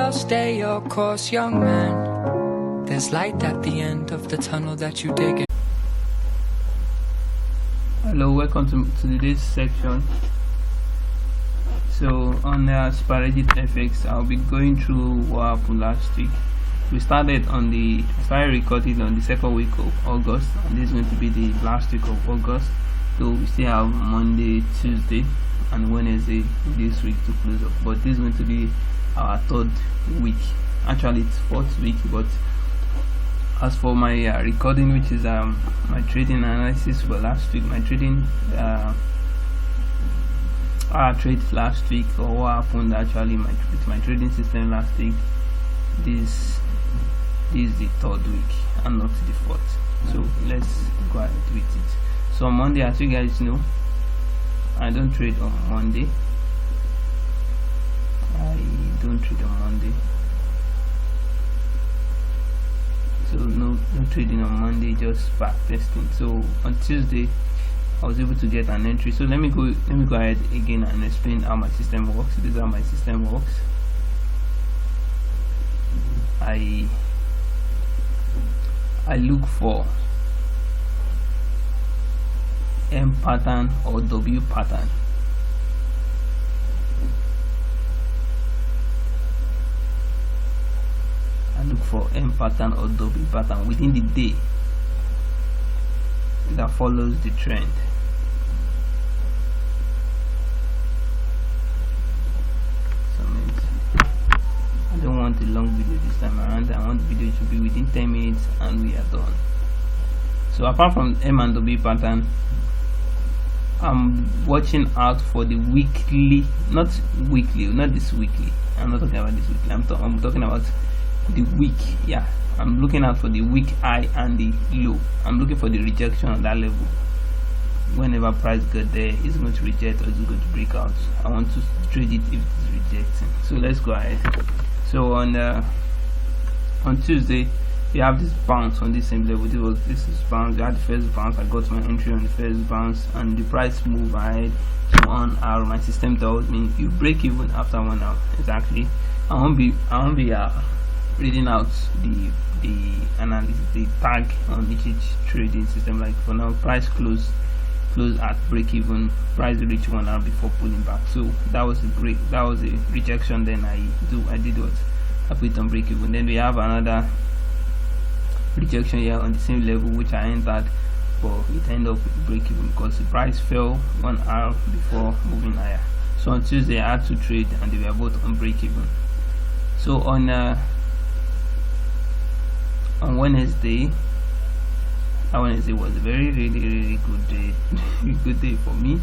well, stay your course, young man. There's light at the end of the tunnel that you dig in. Hello, welcome to today's section. So on SuperLegit FX, I'll be going through what happened last week. We started recording on the second week of August, and this is going to be the last week of August. So we still have Monday, Tuesday, and Wednesday this week to close up. But this is going to be our third week. Actually, it's fourth week. But as for my recording, which is my trading analysis for last week, my trading trades last week, or what happened actually with my trading system last week. This is the third week and not the fourth. So let's go ahead with it. So on Monday, as you guys know, I don't trade on Monday. So no trading on Monday, just back testing. So on Tuesday I was able to get an entry. So let me go ahead again and explain how my system works. This is how my system works. I look for M pattern or W pattern. I look for M pattern or W pattern within the day that follows the trend. I don't want a long video this time around. I want the video to be within 10 minutes and we are done. So apart from M and W pattern, I'm watching out for the weekly, not this weekly. I'm not talking about this weekly. I'm talking about the week. Yeah, I'm looking out for the week high and the low. I'm looking for the rejection on that level. Whenever price get there, it's going to reject or it's going to break out. I want to trade it if it's rejecting. So let's go ahead. So on Tuesday, we have this bounce on this same level. This is bounce. We had the first bounce. I got my entry on the first bounce, and the price move ahead to 1 hour. My system tells me you break even after 1 hour. Exactly. I won't be reading out the analysis, the tag on each trading system. Like for now, price close at break even, price reach 1 hour before pulling back. So that was a break, that was a rejection. Then I did what I put on break even. Then we have another rejection here on the same level, which I entered, but it ended up break even because the price fell 1 hour before moving higher. So on Tuesday I had to trade and they were both on break even. So on Wednesday, that Wednesday was a very really good day good day for me.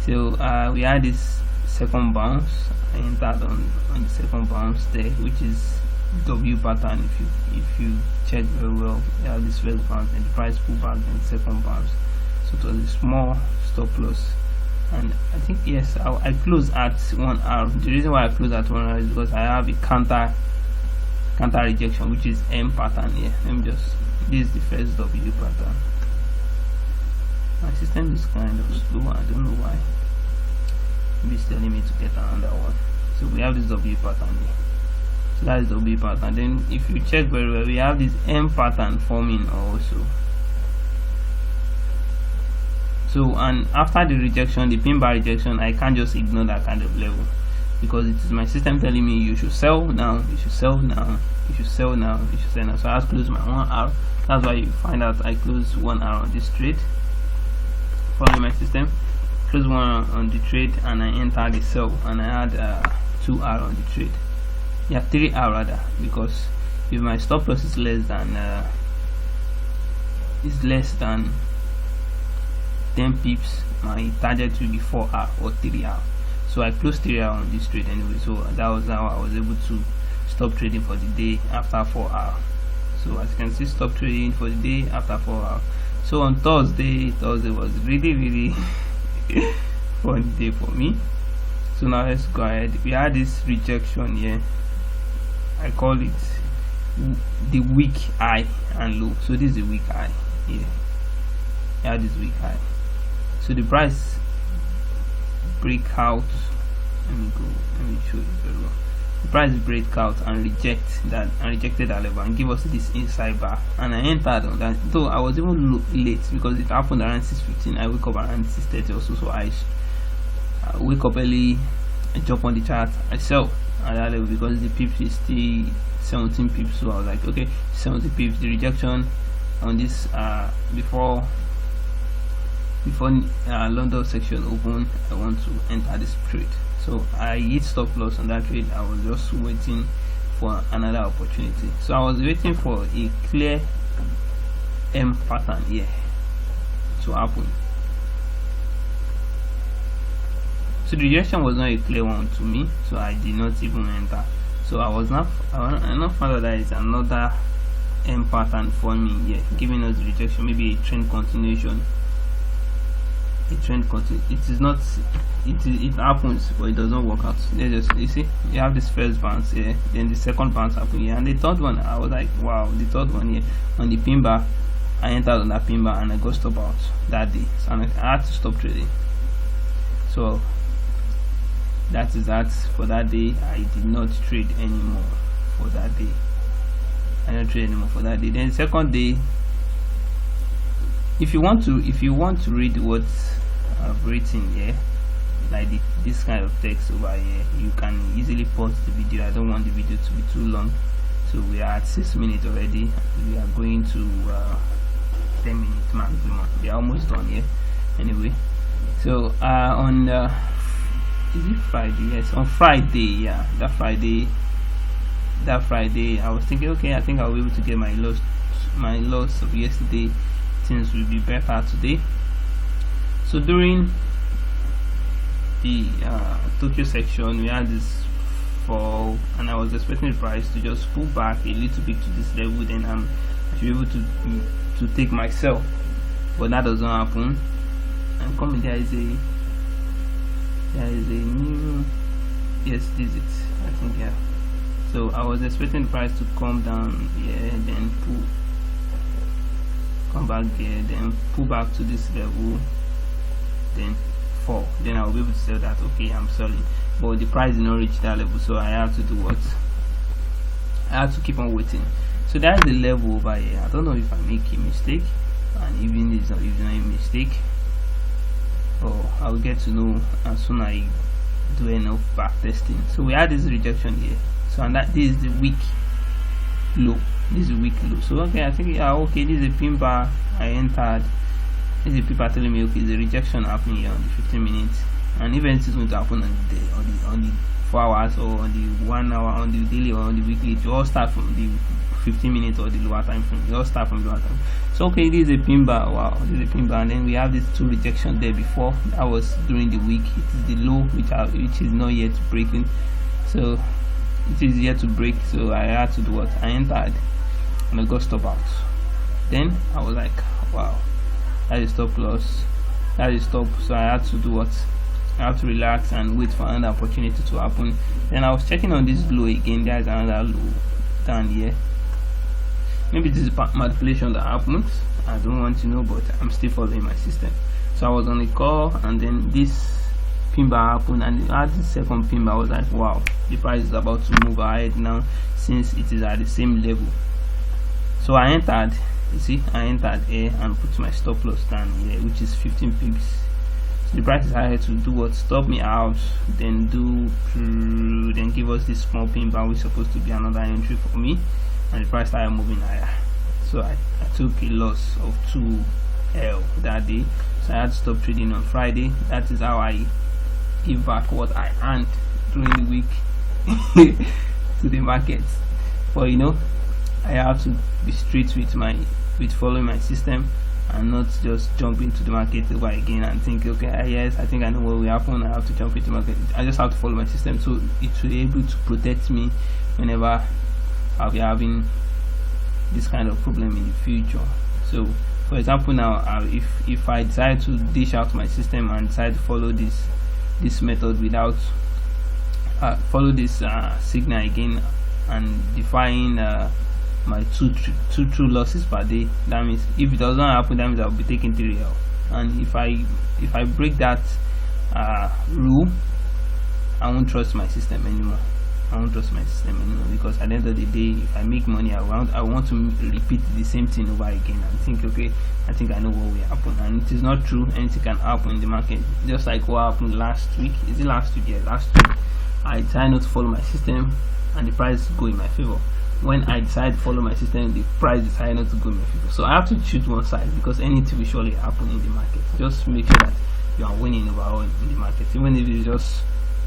So we had this second bounce. I entered on the second bounce there, which is W pattern. If you check very well, we have this first bounce and the price pull back and second bounce. So it was a small stop loss, and I think yes, I closed at 1 hour. The reason why I closed at 1 hour is because I have a counter rejection, which is M pattern here. This is the first W pattern. My system is kind of slow. I don't know why. Maybe it's telling me to get another one. So we have this W pattern here. So that is the W pattern. Then if you check very well, we have this M pattern forming also. So, and after the rejection, the pin bar rejection, I can't just ignore that kind of level, because it is my system telling me you should sell now, you should sell now, you should sell now, you should sell now. So I have to close my 1 hour. That's why you find out I close 1 hour on this trade. Following my system, close 1 hour on the trade, and I enter the sell, and I had 2 hour on the trade. Yeah, 3 hour rather, because if my stop loss is less than 10 pips, my target will be 4 hour or 3 hour. So I closed 3 hour on this trade anyway. So that was how I was able to stop trading for the day after 4 hours. So as you can see, stop trading for the day after 4 hours. So on Thursday was really fun day for me. So now let's go ahead. We had this rejection here. I call it the weak high and low. So this is the weak high here. Yeah, this weak high. So the price break out. Let me show you very well. the price break out and rejected that level and give us this inside bar, and I entered on that, though I was even late because it happened around 6:15. I wake up around 6:30 or so I wake up early, I jump on the chart, I sell at that level because the pips is still 17 pips. So I was like, okay, 70 pips, the rejection on this before London section open, I want to enter this trade. So I hit stop loss on that trade. I was just waiting for another opportunity. So I was waiting for a clear M pattern here to happen. So the rejection was not a clear one to me, so I did not even enter. So I now found out that is another M pattern for me here, giving us the rejection, maybe a trend continuation. It is not, it happens, but it does not work out. You see, you have this first bounce here, then the second bounce happened here, and the third one, I was like, wow, the third one here on the pin bar, I entered on that pin bar and I got stop out that day, so I had to stop trading. So that is that for that day. I did not trade anymore for that day. Then the second day, if you want to read what I've written here, like this kind of text over here, you can easily pause the video. I don't want the video to be too long, so we are at 6 minutes already. We are going to 10 minutes maximum. We are almost done here anyway. So on is it Friday? Yes, on Friday, yeah, that Friday I was thinking, okay, I think I'll be able to get my loss of yesterday. Things will be better today. So during the Tokyo section, we had this fall, and I was expecting the price to just pull back a little bit to this level, then I should be able to take myself, but that does not happen. And coming, there is a new, yes, this is it, I think, yeah. So I was expecting the price to come down here, then come back here, then pull back to this level, then fall. Then I'll be able to sell that. Okay, I'm selling, but the price did not reach that level, so I have to do what? I have to keep on waiting. So that's the level over here. I don't know if I make a mistake, and even if it's not a mistake, or I'll get to know as soon as I do enough back testing. So we had this rejection here. So and that this is the weak low. This is weak low. So okay, I think, yeah, okay, this is a pin bar. I entered. This is people telling me, okay, the rejection happening here on the 15 minutes, and even it's going to happen on the 4 hours, or on the 1 hour, on the daily, or on the weekly. It all start from the 15 minutes or the lower time frame. It all start from the lower time. So okay, this is a pin bar. Wow, this is a pin bar, and then we have these two rejections there before. That was during the week. It is the low which is not yet breaking. So it is yet to break. So I had to do what? I entered and I got stop out. Then I was like, wow, that is stop loss, that is stop. So I had to do what? I have to relax and wait for another opportunity to happen. Then I was checking on this low again. There's another low down here. Maybe this is manipulation that happens, I don't want to know, but I'm still following my system. So I was on the call, and then this pin bar happened, and at the second pin bar I was like, wow, the price is about to move ahead now, since it is at the same level. So I entered, you see, I entered here and put my stop loss down here, which is 15 pips. So the price is higher to do what? Stop me out, then give us this small pin bar, which is supposed to be another entry for me, and the price started moving higher. So I took a loss of 2L that day. So I had to stop trading on Friday. That is how I give back what I earned during the week to the markets. But you know, I have to be straight with following my system, and not just jump into the market over again and think, okay, yes, I think I know what will happen, I have to jump into the market. I just have to follow my system, so it will be able to protect me whenever I'll be having this kind of problem in the future. So for example, now if I decide to dish out my system and decide to follow this method without follow this signal again, and define my two true losses per day, that means if it does not happen, that means I'll be taking 3L. And if I break that rule, I won't trust my system anymore. I won't trust my system anymore, because at the end of the day, if I make money, I want to repeat the same thing over again and think, okay, I think I know what will happen. And it is not true. Anything can happen in the market, just like what happened last week. Is it last week? Yeah, last week I decided not to follow my system and the price go in my favor. When I decide to follow my system, the price decided not to go in my favor. So I have to choose one side, because anything will surely happen in the market. Just make sure that you are winning overall in the market, even if it's just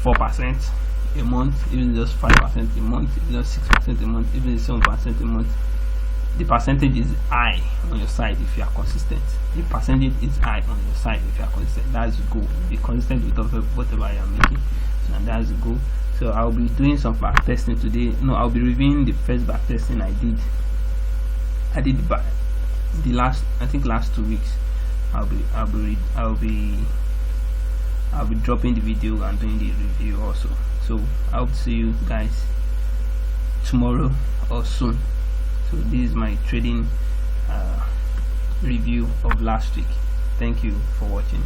4% a month, even just 5% a month, even just 6% a month, even 7% a month. The percentage is high on your side if you are consistent. The percentage is high on your side if you are consistent. That's the goal. Be consistent with whatever you are making, and that's the goal. So I'll be doing some back testing today. No, I'll be reviewing the first back testing I did the last 2 weeks. I'll be dropping the video and doing the review also. So I hope to see you guys tomorrow or soon. So this is my trading review of last week. Thank you for watching.